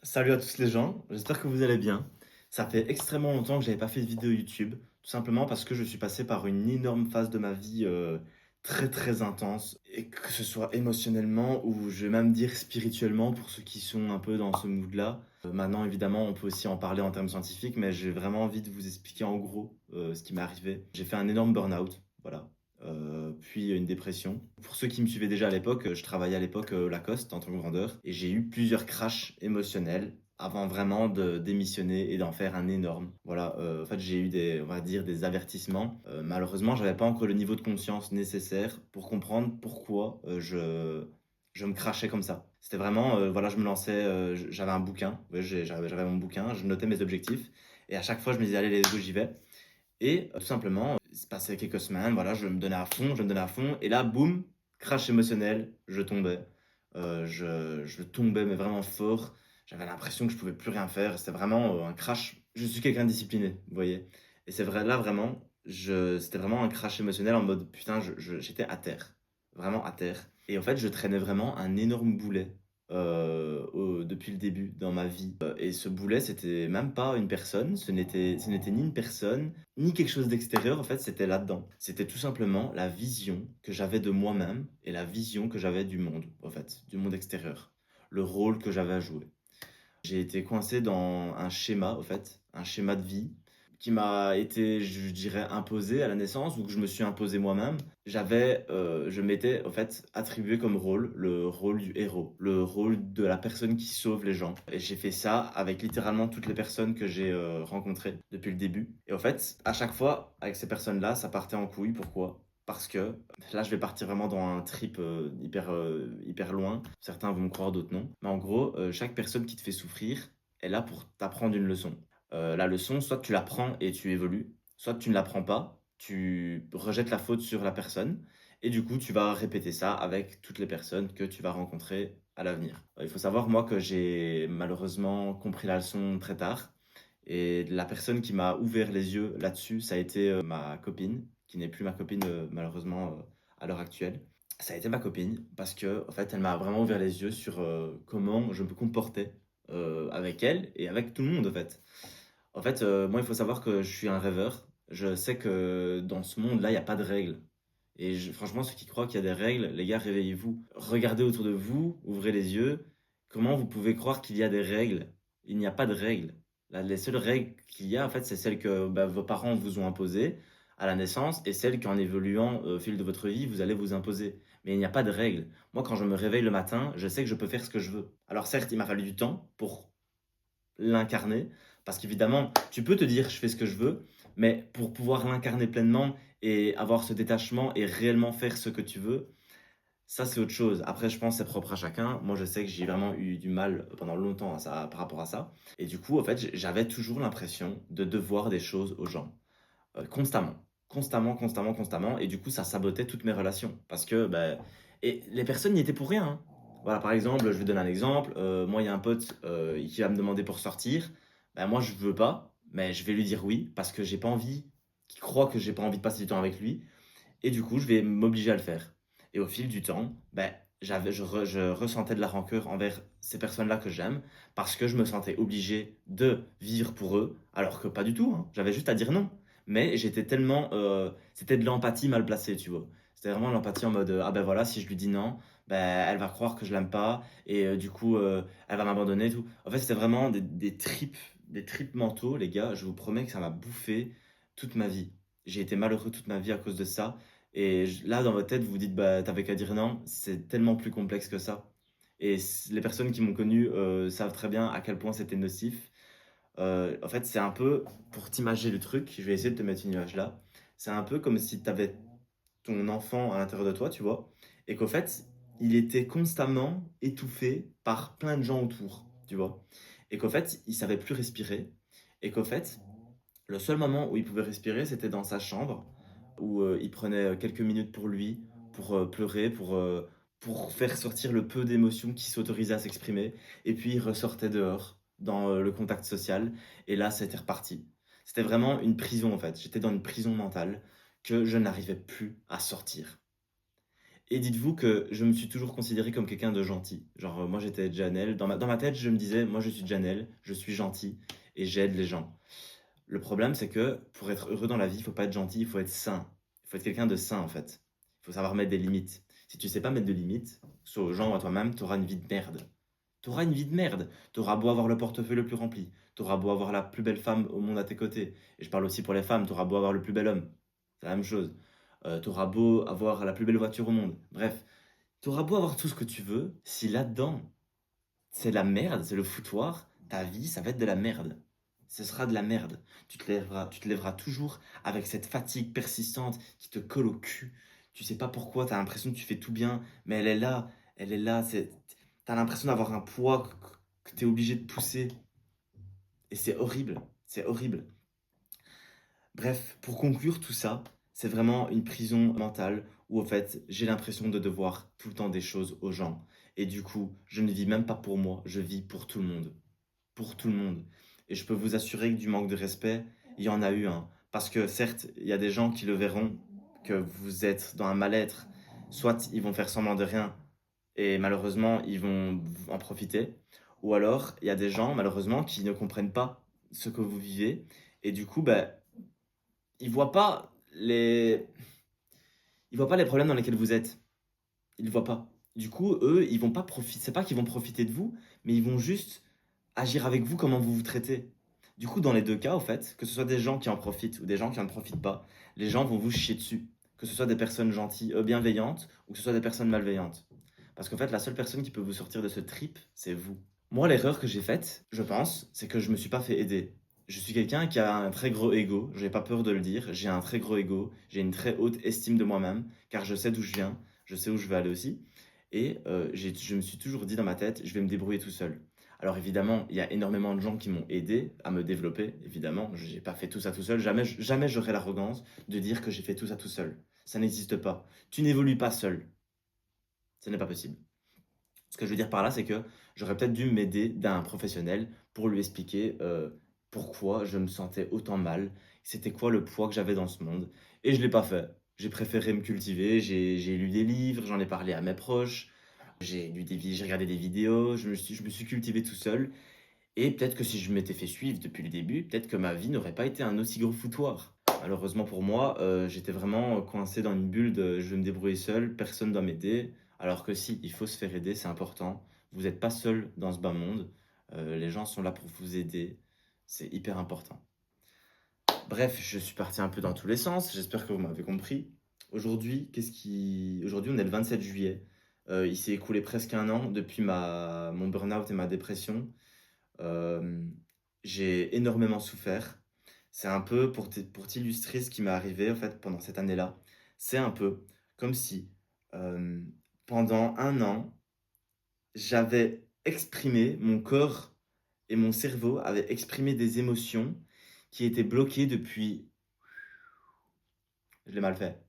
Salut à tous les gens, j'espère que vous allez bien. Ça fait extrêmement longtemps que j'avais pas fait de vidéo YouTube, tout simplement parce que je suis passé par une énorme phase de ma vie très très intense, et que ce soit émotionnellement ou je vais même dire spirituellement pour ceux qui sont un peu dans ce mood-là. Maintenant évidemment on peut aussi en parler en termes scientifiques, mais j'ai vraiment envie de vous expliquer en gros ce qui m'est arrivé. J'ai fait un énorme burn-out, voilà. Puis une dépression. Pour ceux qui me suivaient déjà à l'époque, je travaillais à l'époque Lacoste en tant que vendeur et j'ai eu plusieurs crashs émotionnels avant vraiment de démissionner et d'en faire un énorme. Voilà, en fait, j'ai eu des, on va dire, des avertissements. Malheureusement, j'avais pas encore le niveau de conscience nécessaire pour comprendre pourquoi je me crachais comme ça. C'était vraiment, voilà, je me lançais, j'avais un bouquin, ouais, j'avais mon bouquin, je notais mes objectifs et à chaque fois, je me disais, allez, let's go, j'y vais. Et tout simplement, il se passait quelques semaines, voilà, je me donnais à fond, je me donnais à fond, et là, boum, crash émotionnel, je tombais. Je tombais, mais vraiment fort. J'avais l'impression que je pouvais plus rien faire. C'était vraiment un crash. Je suis quelqu'un de discipliné, vous voyez. Et c'est vrai, là, vraiment, c'était vraiment un crash émotionnel en mode, putain, j'étais à terre. Vraiment à terre. Et en fait, je traînais vraiment un énorme boulet depuis le début dans ma vie. Et ce boulet, c'était même pas une personne, ce n'était ni une personne, ni quelque chose d'extérieur, en fait, c'était là-dedans. C'était tout simplement la vision que j'avais de moi-même et la vision que j'avais du monde, en fait, du monde extérieur. Le rôle que j'avais à jouer. J'ai été coincé dans un schéma, en fait, un schéma de vie qui m'a été, je dirais, imposé à la naissance ou que je me suis imposé moi-même. Je m'étais, en fait, attribué comme rôle le rôle du héros, le rôle de la personne qui sauve les gens. Et j'ai fait ça avec littéralement toutes les personnes que j'ai rencontrées depuis le début. Et en fait, à chaque fois, avec ces personnes-là, ça partait en couille. Pourquoi? Parce que là, je vais partir vraiment dans un trip hyper loin. Certains vont me croire, d'autres non. Mais en gros, chaque personne qui te fait souffrir est là pour t'apprendre une leçon. La leçon, soit tu la prends et tu évolues, soit tu ne la prends pas, tu rejettes la faute sur la personne, et du coup, tu vas répéter ça avec toutes les personnes que tu vas rencontrer à l'avenir. Il faut savoir, moi, que j'ai malheureusement compris la leçon très tard. Et la personne qui m'a ouvert les yeux là-dessus, ça a été ma copine, qui n'est plus ma copine malheureusement à l'heure actuelle. Ça a été ma copine parce que en fait, elle m'a vraiment ouvert les yeux sur comment je me comportais avec elle et avec tout le monde en fait. En fait, moi, il faut savoir que je suis un rêveur. Je sais que dans ce monde-là, il n'y a pas de règles. Et franchement, ceux qui croient qu'il y a des règles, les gars, réveillez-vous. Regardez autour de vous, ouvrez les yeux. Comment vous pouvez croire qu'il y a des règles? Il n'y a pas de règles. Là, les seules règles qu'il y a, en fait, c'est celles que vos parents vous ont imposées à la naissance et celles qu'en évoluant au fil de votre vie, vous allez vous imposer. Mais il n'y a pas de règles. Moi, quand je me réveille le matin, je sais que je peux faire ce que je veux. Alors certes, il m'a fallu du temps pour l'incarner. Parce qu'évidemment, tu peux te dire je fais ce que je veux, mais pour pouvoir l'incarner pleinement et avoir ce détachement et réellement faire ce que tu veux, ça c'est autre chose. Après, je pense que c'est propre à chacun. Moi, je sais que j'ai vraiment eu du mal pendant longtemps par rapport à ça. Et du coup, en fait, j'avais toujours l'impression de devoir des choses aux gens. Constamment. Constamment, constamment, constamment. Et du coup, ça sabotait toutes mes relations. Parce que, et les personnes n'y étaient pour rien, hein. Voilà, par exemple, je vais donner un exemple. Moi, il y a un pote qui va me demander pour sortir. Ben, moi, je veux pas, mais je vais lui dire oui parce que j'ai pas envie, qu'il croit que j'ai pas envie de passer du temps avec lui. Et du coup, je vais m'obliger à le faire. Et au fil du temps, je ressentais de la rancœur envers ces personnes-là que j'aime parce que je me sentais obligé de vivre pour eux, alors que pas du tout, hein. J'avais juste à dire non. Mais j'étais tellement. C'était de l'empathie mal placée, tu vois. C'était vraiment l'empathie en mode ah ben voilà, si je lui dis non, ben elle va croire que je l'aime pas et du coup elle va m'abandonner et tout. En fait, c'était vraiment des tripes mentaux, les gars. Je vous promets que ça m'a bouffé toute ma vie. J'ai été malheureux toute ma vie à cause de ça. Et là, dans votre tête, vous vous dites, bah, t'avais qu'à dire non. C'est tellement plus complexe que ça. Et les personnes qui m'ont connu savent très bien à quel point c'était nocif. En fait, c'est un peu, pour t'imager le truc, je vais essayer de te mettre une image là. C'est un peu comme si tu avais ton enfant à l'intérieur de toi, tu vois, et qu'au fait, il était constamment étouffé par plein de gens autour, tu vois. Et qu'au fait, il savait plus respirer. Et qu'au fait, le seul moment où il pouvait respirer, c'était dans sa chambre, où il prenait quelques minutes pour lui, pour pleurer, pour faire sortir le peu d'émotions qui s'autorisaient à s'exprimer. Et puis il ressortait dehors, dans le contact social. Et là, c'était reparti. C'était vraiment une prison, en fait. J'étais dans une prison mentale que je n'arrivais plus à sortir. Et dites-vous que je me suis toujours considéré comme quelqu'un de gentil. Genre, moi, j'étais Janel. Dans ma tête, je me disais: «Moi, je suis Janel, je suis gentil et j'aide les gens». Le problème, c'est que pour être heureux dans la vie, il faut pas être gentil, il faut être sain. Il faut être quelqu'un de sain, en fait. Il faut savoir mettre des limites. Si tu sais pas mettre de limites, soit aux gens ou à toi-même, tu auras une vie de merde. Tu auras une vie de merde. Tu auras beau avoir le portefeuille le plus rempli. Tu auras beau avoir la plus belle femme au monde à tes côtés. Et je parle aussi pour les femmes, tu auras beau avoir le plus bel homme. C'est la même chose. Tu auras beau avoir la plus belle voiture au monde. Bref, tu auras beau avoir tout ce que tu veux. Si là-dedans, c'est la merde, c'est le foutoir, ta vie, ça va être de la merde. Ce sera de la merde. Tu te lèveras toujours avec cette fatigue persistante qui te colle au cul. Tu sais pas pourquoi, tu as l'impression que tu fais tout bien, mais elle est là, t'as l'impression d'avoir un poids que tu es obligé de pousser. Et c'est horrible, c'est horrible. Bref, pour conclure tout ça, c'est vraiment une prison mentale où en fait j'ai l'impression de devoir tout le temps des choses aux gens. Et du coup, je ne vis même pas pour moi, je vis pour tout le monde. Pour tout le monde. Et je peux vous assurer que du manque de respect, il y en a eu un. Parce que certes, il y a des gens qui le verront, que vous êtes dans un mal-être. Soit ils vont faire semblant de rien et malheureusement ils vont en profiter. Ou alors il y a des gens malheureusement qui ne comprennent pas ce que vous vivez. Et du coup, ben, ils voient pas les, ils voient pas les problèmes dans lesquels vous êtes. Ils le voient pas. Du coup, eux, ils vont pas profiter. C'est pas qu'ils vont profiter de vous, mais ils vont juste agir avec vous comment vous vous traitez. Du coup, dans les deux cas, au fait, que ce soit des gens qui en profitent ou des gens qui en profitent pas, les gens vont vous chier dessus. Que ce soit des personnes gentilles, bienveillantes, ou que ce soit des personnes malveillantes. Parce qu'en fait, la seule personne qui peut vous sortir de ce trip, c'est vous. Moi, l'erreur que j'ai faite, je pense, c'est que je me suis pas fait aider. Je suis quelqu'un qui a un très gros ego, j'ai pas peur de le dire, j'ai un très gros ego, j'ai une très haute estime de moi-même, car je sais d'où je viens, je sais où je vais aller aussi. Et je me suis toujours dit dans ma tête, je vais me débrouiller tout seul. Alors évidemment, il y a énormément de gens qui m'ont aidé à me développer, évidemment. Je n'ai pas fait tout ça tout seul. Jamais, jamais j'aurai l'arrogance de dire que j'ai fait tout ça tout seul. Ça n'existe pas. Tu n'évolues pas seul. Ce n'est pas possible. Ce que je veux dire par là, c'est que j'aurais peut-être dû m'aider d'un professionnel pour lui expliquer pourquoi je me sentais autant mal, c'était quoi le poids que j'avais dans ce monde. Et je ne l'ai pas fait. J'ai préféré me cultiver, j'ai lu des livres, j'en ai parlé à mes proches, j'ai regardé des vidéos, je me suis cultivé tout seul. Et peut-être que si je m'étais fait suivre depuis le début, peut-être que ma vie n'aurait pas été un aussi gros foutoir. Malheureusement pour moi, j'étais vraiment coincé dans une bulle de je vais me débrouiller seul, personne doit m'aider. Alors que si, il faut se faire aider, c'est important. Vous n'êtes pas seul dans ce bas monde. Les gens sont là pour vous aider. C'est hyper important. Bref, je suis parti un peu dans tous les sens. J'espère que vous m'avez compris. Aujourd'hui, on est le 27 juillet. Il s'est écoulé presque un an depuis mon burn-out et ma dépression. Euh, j'ai énormément souffert. C'est un peu pour t'illustrer ce qui m'est arrivé en fait pendant cette année-là. C'est un peu comme si euh, pendant un an, j'avais exprimé, mon corps et mon cerveau avaient exprimé des émotions qui étaient bloquées depuis, je l'ai mal fait,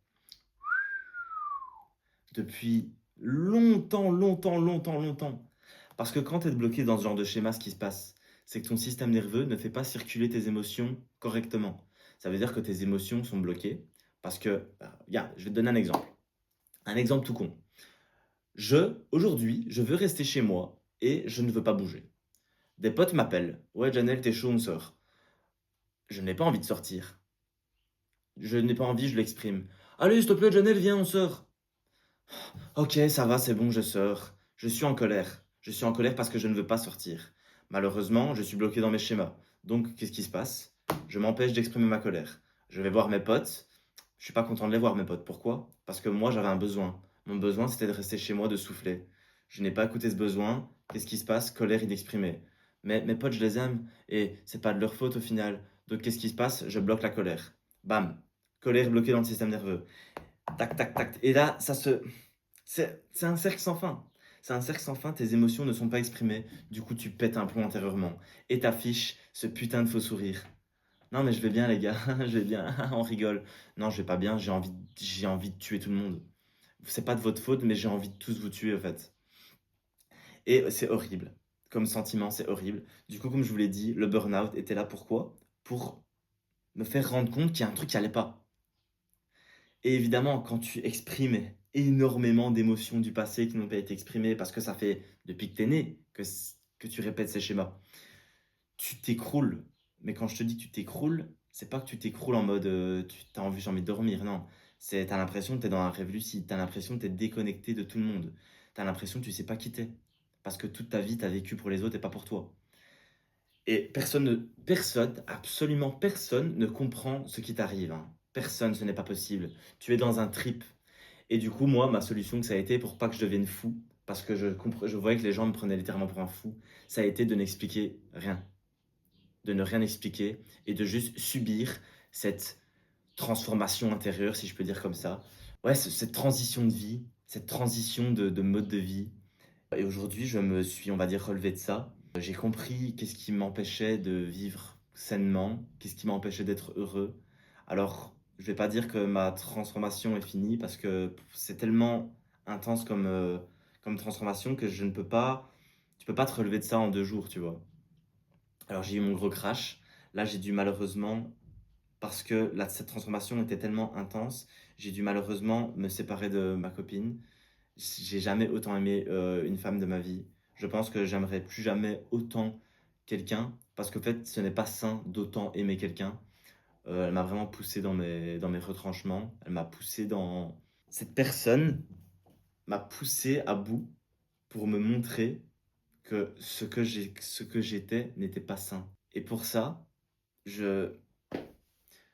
depuis longtemps, longtemps, longtemps, longtemps. Parce que quand tu es bloqué dans ce genre de schéma, ce qui se passe, c'est que ton système nerveux ne fait pas circuler tes émotions correctement. Ça veut dire que tes émotions sont bloquées. Parce que, regarde, je vais te donner un exemple. Un exemple tout con. Aujourd'hui, je veux rester chez moi et je ne veux pas bouger. Des potes m'appellent. Ouais, Janelle, t'es chaud, on sort. Je n'ai pas envie de sortir. Je n'ai pas envie, je l'exprime. Allez, s'il te plaît, Janelle, viens, on sort. Ok, ça va, c'est bon, je sors. Je suis en colère. Je suis en colère parce que je ne veux pas sortir. Malheureusement, je suis bloqué dans mes schémas. Donc, qu'est-ce qui se passe? Je m'empêche d'exprimer ma colère. Je vais voir mes potes. Je suis pas content de les voir, mes potes. Pourquoi? Parce que moi, j'avais un besoin. Mon besoin, c'était de rester chez moi, de souffler. Je n'ai pas écouté ce besoin. Qu'est-ce qui se passe? Colère inexprimée. Mais mes potes, je les aime. Et c'est pas de leur faute au final. Donc, qu'est-ce qui se passe? Je bloque la colère. Bam. Colère bloquée dans le système nerveux. Tac, tac, tac. Et là, c'est un cercle sans fin. C'est un cercle sans fin, tes émotions ne sont pas exprimées. Du coup, tu pètes un plomb intérieurement. Et t'affiches ce putain de faux sourire. Non, mais je vais bien, les gars. Je vais bien. On rigole. Non, je vais pas bien. J'ai envie de tuer tout le monde. C'est pas de votre faute, mais j'ai envie de tous vous tuer, en fait. Et c'est horrible. Comme sentiment, c'est horrible. Du coup, comme je vous l'ai dit, le burn-out était là pourquoi? Pour me faire rendre compte qu'il y a un truc qui allait pas. Et évidemment, quand tu exprimes énormément d'émotions du passé qui n'ont pas été exprimées parce que ça fait depuis que tu es né que tu répètes ces schémas. Tu t'écroules, mais quand je te dis que tu t'écroules, c'est pas que tu t'écroules en mode, tu as envie j'ai envie de dormir, non. C'est tu as l'impression que tu es dans un rêve lucide, tu as l'impression que tu es déconnecté de tout le monde. Tu as l'impression que tu sais pas qui tu es, parce que toute ta vie, tu as vécu pour les autres et pas pour toi. Et personne, absolument personne ne comprend ce qui t'arrive, hein. Personne, ce n'est pas possible. Tu es dans un trip. Et du coup, moi, ma solution que ça a été pour pas que je devienne fou, parce que je voyais que les gens me prenaient littéralement pour un fou, ça a été de n'expliquer rien, de ne rien expliquer et de juste subir cette transformation intérieure, si je peux dire comme ça. Ouais, cette transition de vie, cette transition de mode de vie. Et aujourd'hui, je me suis, on va dire, relevé de ça. J'ai compris qu'est-ce qui m'empêchait de vivre sainement, qu'est-ce qui m'empêchait d'être heureux. Alors, je vais pas dire que ma transformation est finie parce que c'est tellement intense comme transformation que je ne peux pas, tu peux pas te relever de ça en 2 jours, tu vois. Alors, j'ai eu mon gros crash. Là, j'ai dû malheureusement, parce que cette transformation était tellement intense, j'ai dû malheureusement me séparer de ma copine. J'ai jamais autant aimé une femme de ma vie. Je pense que j'aimerais plus jamais autant quelqu'un, parce qu'en fait, ce n'est pas sain d'autant aimer quelqu'un. Elle m'a vraiment poussé dans mes retranchements. Elle m'a poussé dans... Cette personne m'a poussé à bout pour me montrer que ce que j'étais n'était pas sain. Et pour ça, je,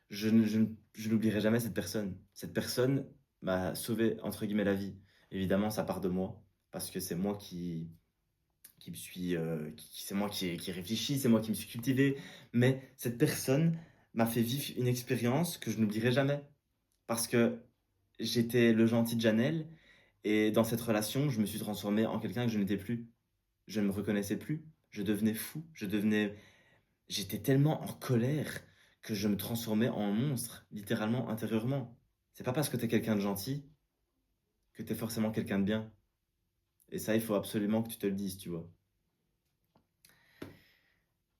je n'oublierai jamais cette personne. Cette personne m'a sauvé, entre guillemets, la vie. Évidemment, ça part de moi, parce que c'est moi qui me suis, c'est moi qui réfléchis, c'est moi qui me suis cultivé. Mais cette personne m'a fait vivre une expérience que je n'oublierai jamais. Parce que j'étais le gentil de Janelle, et dans cette relation, je me suis transformé en quelqu'un que je n'étais plus. Je ne me reconnaissais plus. Je devenais fou. J'étais tellement en colère que je me transformais en monstre, littéralement, intérieurement. C'est pas parce que t'es quelqu'un de gentil que t'es forcément quelqu'un de bien. Et ça, il faut absolument que tu te le dises, tu vois.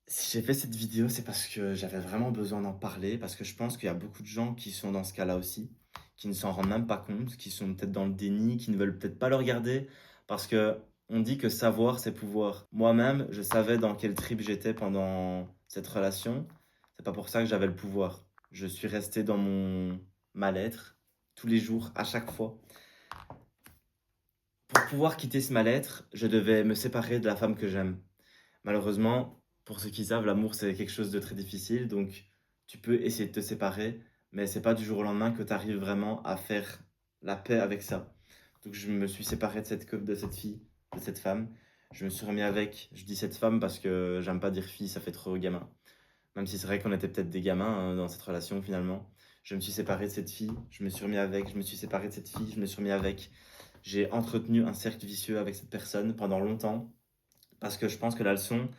Si j'ai fait cette vidéo, c'est parce que j'avais vraiment besoin d'en parler, parce que je pense qu'il y a beaucoup de gens qui sont dans ce cas-là aussi, qui ne s'en rendent même pas compte, qui sont peut-être dans le déni, qui ne veulent peut-être pas le regarder, parce que on dit que savoir, c'est pouvoir. Moi-même, je savais dans quel trip j'étais pendant cette relation. C'est pas pour ça que j'avais le pouvoir. Je suis resté dans mon mal-être tous les jours, à chaque fois. Pour pouvoir quitter ce mal-être, je devais me séparer de la femme que j'aime. Malheureusement, pour ceux qui savent, l'amour c'est quelque chose de très difficile, donc tu peux essayer de te séparer, mais c'est pas du jour au lendemain que tu arrives vraiment à faire la paix avec ça. Donc je me suis séparé de cette fille, de cette femme. Je me suis remis avec, je dis cette femme parce que j'aime pas dire fille, ça fait trop gamin. Même si c'est vrai qu'on était peut-être des gamins hein, dans cette relation finalement. Je me suis séparé de cette fille, je me suis remis avec, je me suis séparé de cette fille, je me suis remis avec. J'ai entretenu un cercle vicieux avec cette personne pendant longtemps parce que je pense que la leçon,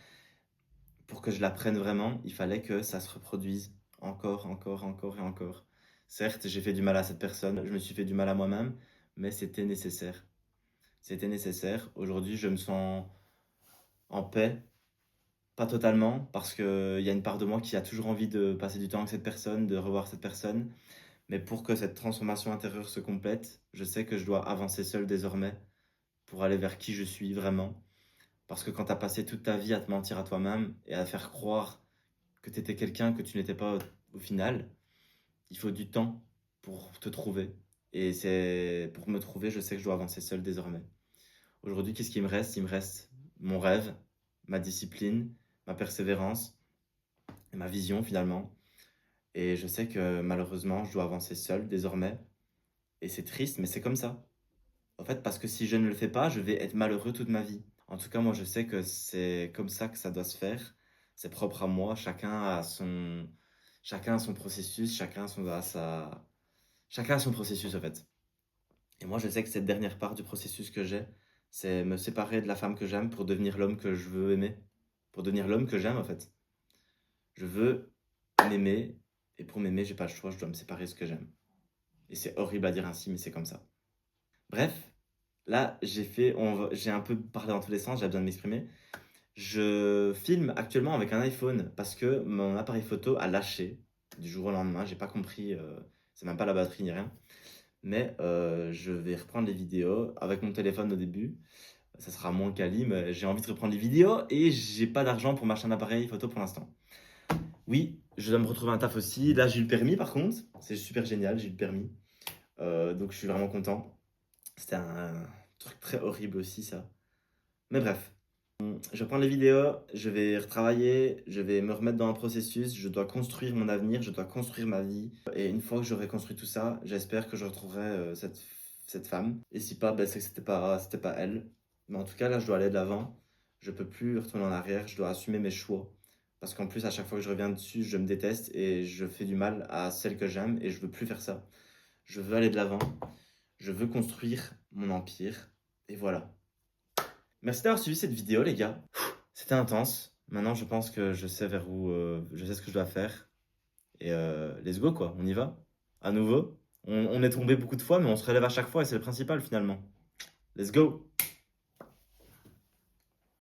pour que je l'apprenne vraiment, il fallait que ça se reproduise encore, encore, encore et encore. Certes, j'ai fait du mal à cette personne, je me suis fait du mal à moi-même, mais c'était nécessaire. C'était nécessaire. Aujourd'hui, je me sens en paix, pas totalement, parce qu'il y a une part de moi qui a toujours envie de passer du temps avec cette personne, de revoir cette personne. Mais pour que cette transformation intérieure se complète, je sais que je dois avancer seul désormais pour aller vers qui je suis vraiment. Parce que quand tu as passé toute ta vie à te mentir à toi-même et à faire croire que tu étais quelqu'un que tu n'étais pas au final, il faut du temps pour te trouver. Et c'est pour me trouver, je sais que je dois avancer seul désormais. Aujourd'hui, qu'est-ce qui me reste? Il me reste mon rêve, ma discipline, ma persévérance, et ma vision finalement. Et je sais que malheureusement, je dois avancer seul désormais. Et c'est triste, mais c'est comme ça. En fait, parce que si je ne le fais pas, je vais être malheureux toute ma vie. En tout cas, moi, je sais que c'est comme ça que ça doit se faire. C'est propre à moi. Chacun a son processus. Chacun a son processus, en fait. Et moi, je sais que cette dernière part du processus que j'ai, c'est me séparer de la femme que j'aime pour devenir l'homme que je veux aimer. Pour devenir l'homme que j'aime, en fait. Je veux m'aimer. Et pour m'aimer, j'ai pas le choix. Je dois me séparer de ce que j'aime. Et c'est horrible à dire ainsi, mais c'est comme ça. Bref, là, j'ai un peu parlé dans tous les sens, j'ai besoin de m'exprimer. Je filme actuellement avec un iPhone parce que mon appareil photo a lâché du jour au lendemain. J'ai pas compris, c'est même pas la batterie ni rien. mais je vais reprendre les vidéos avec mon téléphone au début. Ça sera moins quali, mais j'ai envie de reprendre les vidéos et j'ai pas d'argent pour m'acheter un appareil photo pour l'instant. Oui, je dois me retrouver un taf aussi. Là, j'ai eu le permis par contre. C'est super génial, j'ai eu le permis. Donc je suis vraiment content. C'était un truc très horrible aussi, ça. Mais bref. Je vais prendre les vidéos, je vais retravailler, je vais me remettre dans un processus, je dois construire mon avenir, je dois construire ma vie. Et une fois que j'aurai construit tout ça, j'espère que je retrouverai cette femme. Et si pas, ben, c'est que c'était pas elle. Mais en tout cas, là, je dois aller de l'avant. Je peux plus retourner en arrière, je dois assumer mes choix. Parce qu'en plus, à chaque fois que je reviens dessus, je me déteste et je fais du mal à celle que j'aime et je veux plus faire ça. Je veux aller de l'avant, je veux construire mon empire. Et voilà. Merci d'avoir suivi cette vidéo, les gars. C'était intense. Maintenant, je pense que je sais vers où, je sais ce que je dois faire. Et let's go, quoi. On y va. À nouveau. On est tombé beaucoup de fois, mais on se relève à chaque fois et c'est le principal finalement. Let's go!